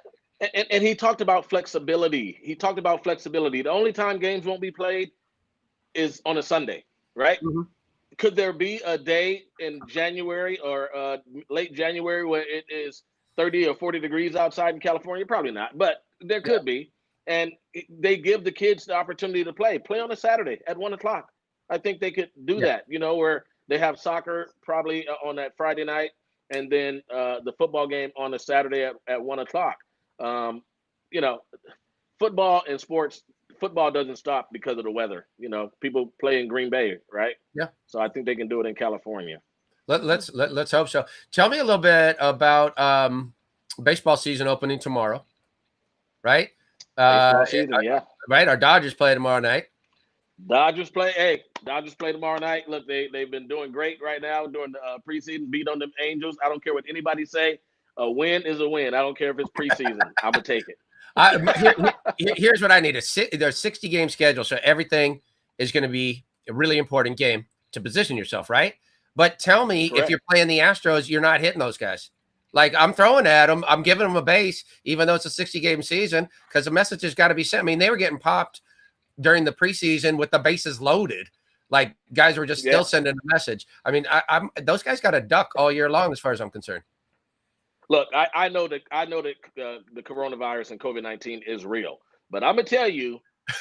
And he talked about flexibility. The only time games won't be played is on a Sunday, right? Mm-hmm. Could there be a day in January or late January where it is 30 or 40 degrees outside in California? Probably not, but there could be. And they give the kids the opportunity to play on a Saturday at 1:00. I think they could do that, where they have soccer probably on that Friday night and then the football game on a Saturday at 1:00. Football and sports, football doesn't stop because of the weather. People play in Green Bay, right? Yeah. So I think they can do it in California. Let's hope so. Tell me a little bit about baseball season opening tomorrow, right? Baseball season, right. Our Dodgers play tomorrow night. Dodgers play tomorrow night. Look, they've been doing great right now during the preseason. Beat on them Angels. I don't care what anybody say. A win is a win. I don't care if it's preseason. I'm gonna take it. Here's what I need: there's 60 game schedule, so everything is going to be a really important game to position yourself, right? But tell me, if you're playing the Astros, you're not hitting those guys. Like, I'm throwing at them, I'm giving them a base, even though it's a 60 game season, because the message has got to be sent. I mean, they were getting popped during the preseason with the bases loaded. Like, guys were just still sending a message. I mean, those guys got to duck all year long, as far as I'm concerned. Look, I know that the coronavirus and COVID-19 is real, but I'm gonna tell you,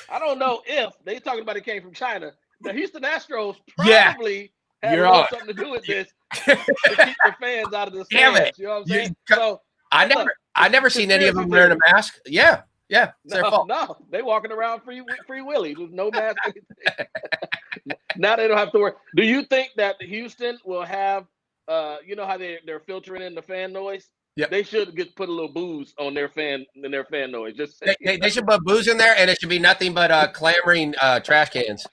I don't know if they talking about it came from China. The Houston Astros probably had something to do with this to keep the fans out of the stands. You know what I'm saying? So I never seen any of them wearing a mask. Yeah, it's their fault. No, they walking around free willy with no mask. Now they don't have to worry. Do you think that Houston will have? You know how they're filtering in the fan noise? Yeah, they should put a little booze on their fan noise. Just they should put booze in there, and it should be nothing but clamoring trash cans,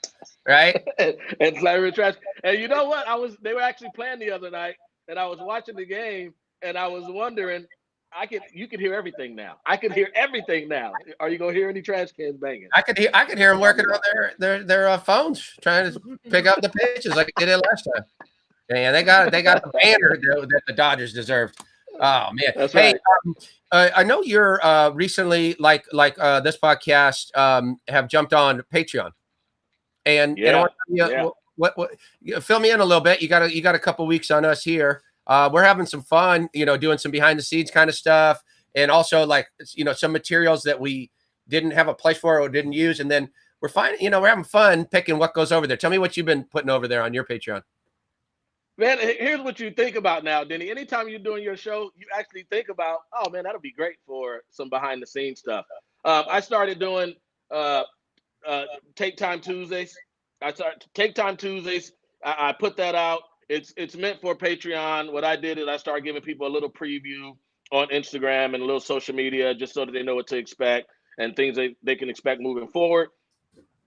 right? and clamoring trash. And you know what? They were actually playing the other night, and I was watching the game, and I was wondering, you could hear everything now. I could hear everything now. Are you gonna hear any trash cans banging? I could hear them working on their phones, trying to pick up the pitches like they did last time. And they got the banner that the Dodgers deserved. Oh man! That's right. I know you're recently, like this podcast, have jumped on Patreon, and I want to what fill me in a little bit. You got a couple weeks on us here. We're having some fun, doing some behind the scenes kind of stuff, and also some materials that we didn't have a place for or didn't use, and then we're we're having fun picking what goes over there. Tell me what you've been putting over there on your Patreon. Man, here's what you think about now, Denny. Anytime you're doing your show, you actually think about, oh man, that'll be great for some behind the scenes stuff. I started doing Take Time Tuesdays. I put that out. It's meant for Patreon. What I did is I started giving people a little preview on Instagram and a little social media, just so that they know what to expect and things they can expect moving forward.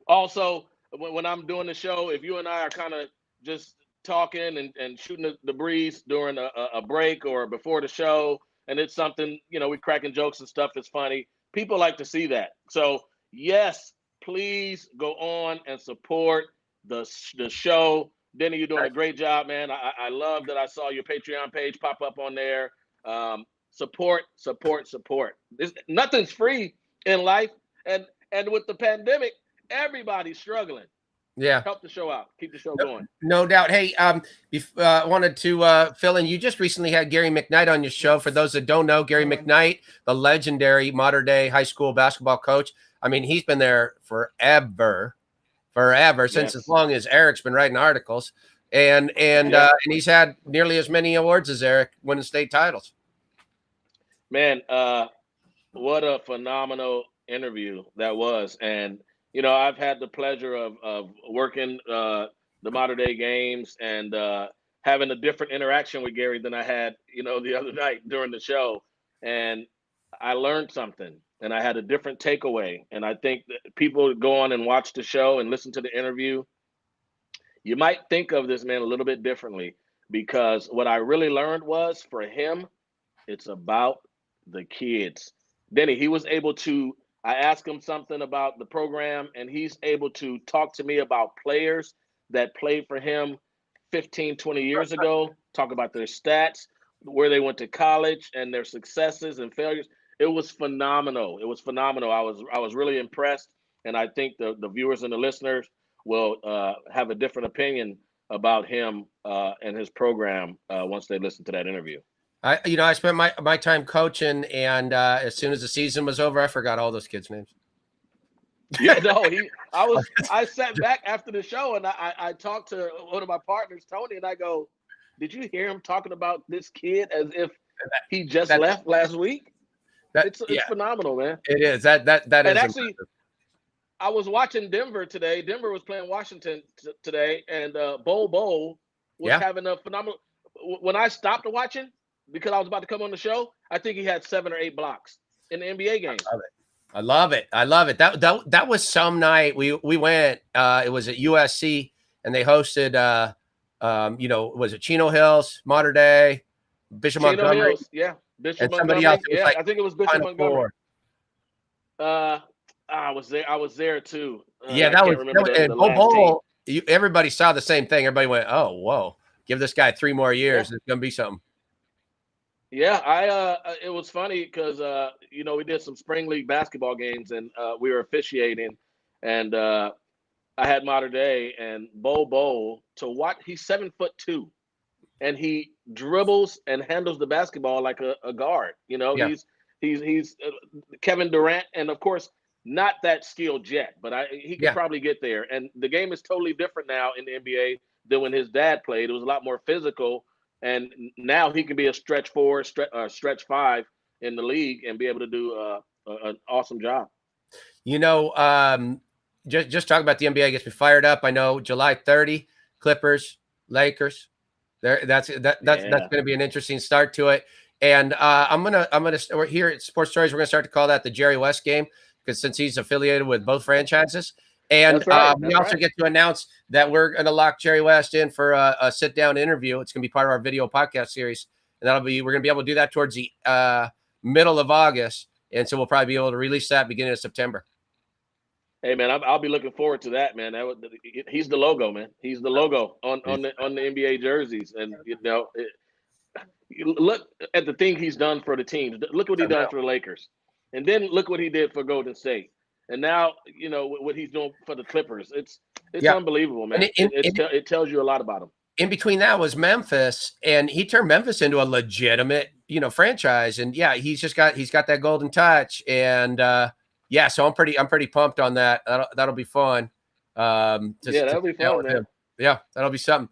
Also, when I'm doing the show, if you and I are kind of just talking and shooting the breeze during a break or before the show, and it's something, we're cracking jokes and stuff that's funny, people like to see that. So yes, please go on and support the show. Denny, you're doing a great job, man. I love that I saw your Patreon page pop up on there. Support. Nothing's free in life, and with the pandemic, everybody's struggling. Yeah. Help the show out. Keep the show going. No doubt. Hey, wanted to fill in. You just recently had Gary Mcknight on your show. For those that don't know, Gary Mcknight, the legendary modern day high school basketball coach. I mean, he's been there forever, since as long as Eric's been writing articles, and he's had nearly as many awards as Eric, winning state titles. Man, what a phenomenal interview that was. And you know, I've had the pleasure of working the modern day games and having a different interaction with Gary than I had, you know, the other night during the show. And I learned something and I had a different takeaway. And I think that people go on and watch the show and listen to the interview. You might think of this man a little bit differently, because what I really learned was, for him, it's about the kids. Denny, he was able to, I asked him something about the program, and he's able to talk to me about players that played for him 15, 20 years ago, talk about their stats, where they went to college, and their successes and failures. It was phenomenal. It was phenomenal. I was really impressed, and I think the viewers and the listeners will have a different opinion about him and his program once they listen to that interview. I spent my time coaching, and as soon as the season was over, I forgot all those kids' names. Yeah, no, I sat back after the show and I talked to one of my partners, Tony, and I go, did you hear him talking about this kid as if he just left last week? It's phenomenal, man. It is. That and is actually impressive. I was watching Denver today. Denver was playing Washington today, and Bo was having a phenomenal. When I stopped watching, because I was about to come on the show, I think he had 7 or 8 blocks in the NBA game. I love it. That was some night we went. It was at USC, and they hosted. Was it Chino Hills, Modern Day, Bishop Chino Montgomery? Hills, yeah, Bishop Montgomery. Else. I think it was Bishop Montgomery. Four. I was there too. That was Bowl. Everybody saw the same thing. Everybody went, "Oh, whoa! Give this guy 3 more years. It's gonna be something." Yeah, it was funny because we did some spring league basketball games and we were officiating, and I had Modern Day and Bo to watch. He's 7'2", and he dribbles and handles the basketball like a guard. You know, he's Kevin Durant, and of course not that skilled yet, but he could probably get there. And the game is totally different now in the NBA than when his dad played. It was a lot more physical. And now he can be a stretch 4, stretch 5 in the league and be able to do an awesome job. Just talking about the NBA gets me fired up. I know July 30, Clippers, Lakers. That's going to be an interesting start to it. And we're here at Sports Stories. We're going to start to call that the Jerry West game, because since he's affiliated with both franchises. And we also get to announce that we're going to lock Jerry West in for a sit-down interview. It's going to be part of our video podcast series, and we're going to be able to do that towards the middle of August, and so we'll probably be able to release that beginning of September. Hey, man, I'll be looking forward to that, man. He's the logo, man. He's the logo on the NBA jerseys, and look at the thing he's done for the teams. Look what he done for the Lakers, and then look what he did for Golden State. And now, what he's doing for the Clippers. It's unbelievable, man. It tells you a lot about him. In between that was Memphis, and he turned Memphis into a legitimate, franchise. And he's got that golden touch. And so I'm pretty pumped on that. That'll be fun. That'll be fun, man. Yeah, that'll be something.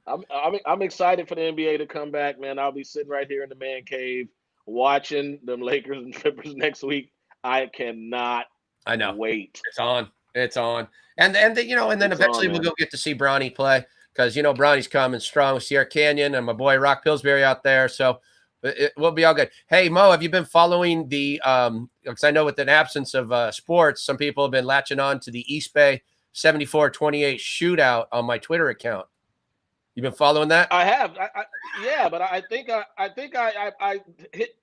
I'm excited for the NBA to come back, man. I'll be sitting right here in the man cave watching them Lakers and Clippers next week. I cannot. I know. Wait. It's on. And then eventually we'll go get to see Bronny play, because Bronny's coming strong with Sierra Canyon and my boy Rock Pillsbury out there. So we'll be all good. Hey, Mo, have you been following the because I know with an absence of sports, some people have been latching on to the East Bay 74-28 shootout on my Twitter account. You been following that? I have. But I think I hit.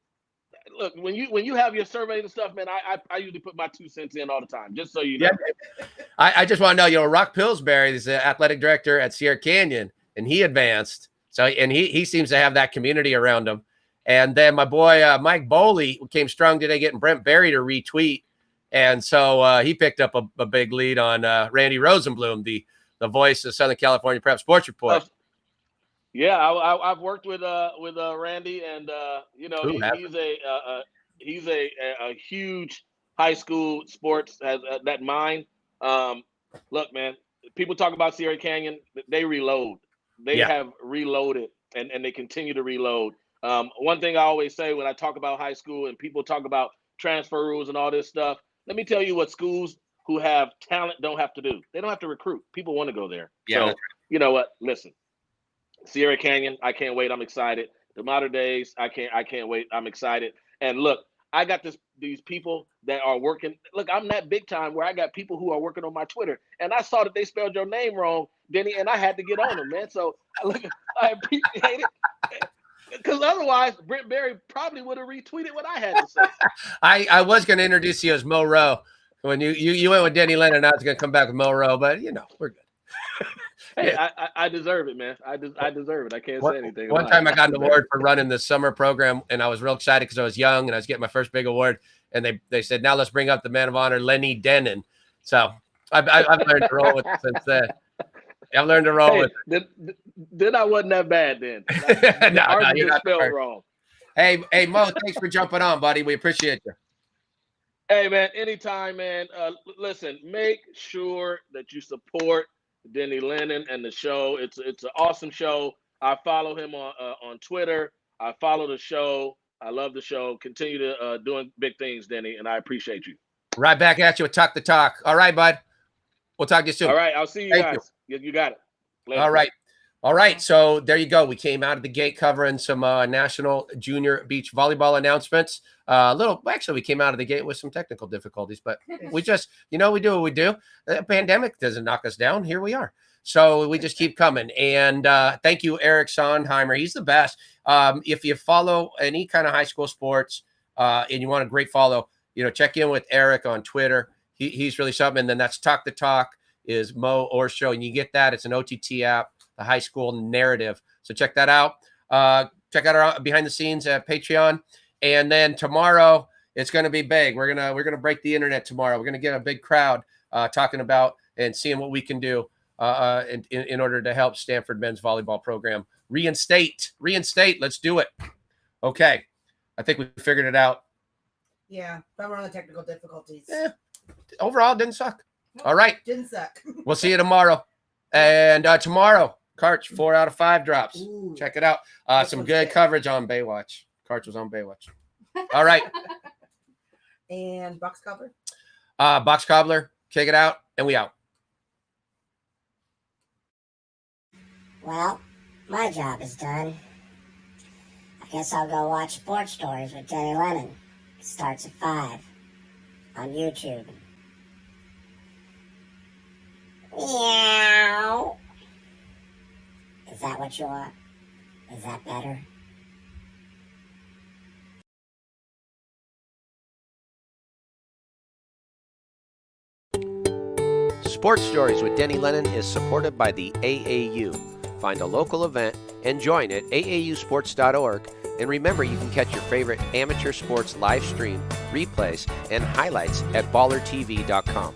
Look, when you have your survey and stuff, man, I usually put my 2 cents in all the time, just so you know. Yeah. I just want to know, Rock Pillsbury is the athletic director at Sierra Canyon, and he advanced. So, and he seems to have that community around him. And then my boy Mike Boley came strong today, getting Brent Berry to retweet, and so he picked up a big lead on Randy Rosenblum, the the voice of Southern California Prep Sports Report. Yeah, I've worked with Randy, and he's a huge high school sports has that mind. Look, man, people talk about Sierra Canyon. They reload. They have reloaded, and they continue to reload. One thing I always say when I talk about high school and people talk about transfer rules and all this stuff, let me tell you what schools who have talent don't have to do. They don't have to recruit. People want to go there. Yeah. So, you know what? Listen, Sierra Canyon, I can't wait. I'm excited. The Modern Days, I can't wait. I'm excited. And look, I got these people that are working. Look, I'm that big time where I got people who are working on my Twitter, and I saw that they spelled your name wrong, Denny, and I had to get on them, man. So look, I appreciate it. Because otherwise, Brent Berry probably would have retweeted what I had to say. I was going to introduce you as Mo Rowe. When you went with Denny Lennon, I was going to come back with Mo Rowe, but, we're good. Hey, I deserve it, man. I deserve it. I can't say anything. One time I got an award for running the summer program, and I was real excited because I was young and I was getting my first big award. And they said, now let's bring up the man of honor, Lenny Lennon. So I've learned to roll with it since then. I've learned to roll with it. Then I wasn't that bad then. No, you're not spelled wrong. Hey, Mo, thanks for jumping on, buddy. We appreciate you. Hey, man, anytime, man. Listen, make sure that you support Denny Lennon and the show. It's an awesome show. I follow him on Twitter. I follow the show. I love the show. Continue to doing big things, Denny, and I appreciate you. Right back at you with Talk the Talk. All right, bud. We'll talk to you soon. All right, I'll see you guys. You got it. Later. All right. So there you go. We came out of the gate covering some National Junior Beach Volleyball announcements. Actually, we came out of the gate with some technical difficulties, but we just, we do what we do. The pandemic doesn't knock us down. Here we are. So we just keep coming. And thank you, Erik Sondheimer. He's the best. If you follow any kind of high school sports and you want a great follow, check in with Eric on Twitter. He's really something. And then that's Talk the Talk is Mo or Show. And you get that. It's an OTT app, the high school narrative. So check that out. Check out our behind the scenes at Patreon. And then tomorrow it's going to be big. We're gonna break the internet tomorrow. We're gonna get a big crowd talking about and seeing what we can do in order to help Stanford men's volleyball program reinstate. Let's do it. Okay, I think we figured it out. Yeah, but we're on the technical difficulties. Yeah, overall didn't suck. All right, didn't suck. We'll see you tomorrow. And tomorrow, Karch 4 out of 5 drops. Ooh. Check it out. Some good coverage on Baywatch. Karch was on Baywatch. All right. And Box Cobbler? Box Cobbler, check it out, and we out. Well, my job is done. I guess I'll go watch Sports Stories with Denny Lennon. It starts at 5 on YouTube. Meow. Is that what you want? Is that better? Sports Stories with Denny Lennon is supported by the AAU. Find a local event and join at aausports.org. And remember, you can catch your favorite amateur sports live stream, replays, and highlights at ballertv.com.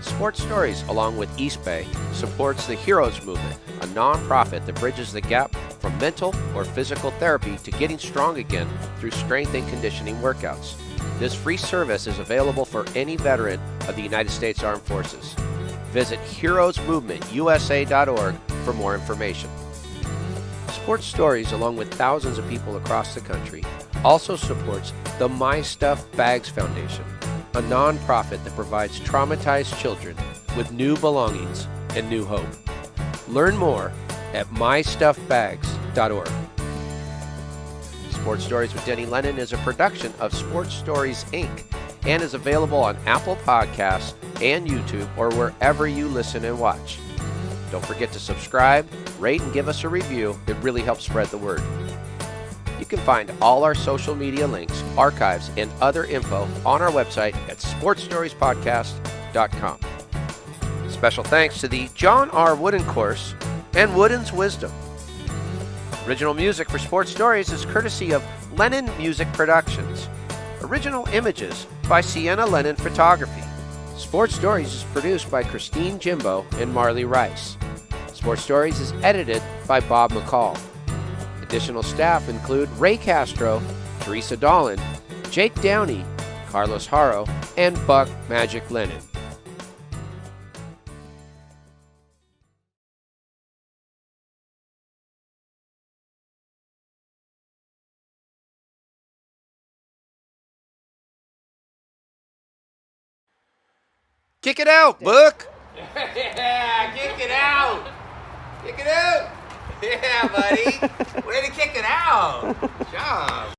Sports Stories, along with East Bay, supports the Heroes Movement, a nonprofit that bridges the gap from mental or physical therapy to getting strong again through strength and conditioning workouts. This free service is available for any veteran of the United States Armed Forces. Visit heroesmovementusa.org for more information. Sports Stories, along with thousands of people across the country, also supports the My Stuff Bags Foundation, a nonprofit that provides traumatized children with new belongings and new hope. Learn more at mystuffbags.org. Sports Stories with Denny Lennon is a production of Sports Stories, Inc. and is available on Apple Podcasts and YouTube or wherever you listen and watch. Don't forget to subscribe, rate, and give us a review. It really helps spread the word. You can find all our social media links, archives, and other info on our website at sportstoriespodcast.com. Special thanks to the John R. Wooden Course and Wooden's Wisdom. Original music for Sports Stories is courtesy of Lennon Music Productions. Original images by Sienna Lennon Photography. Sports Stories is produced by Christine Jimbo and Marley Rice. Sports Stories is edited by Bob McCall. Additional staff include Ray Castro, Teresa Dolan, Jake Downey, Carlos Haro, and Buck Magic Lennon. Kick it out, Buck! Yeah, kick it out! Kick it out! Yeah, buddy! Way to kick it out! Good job!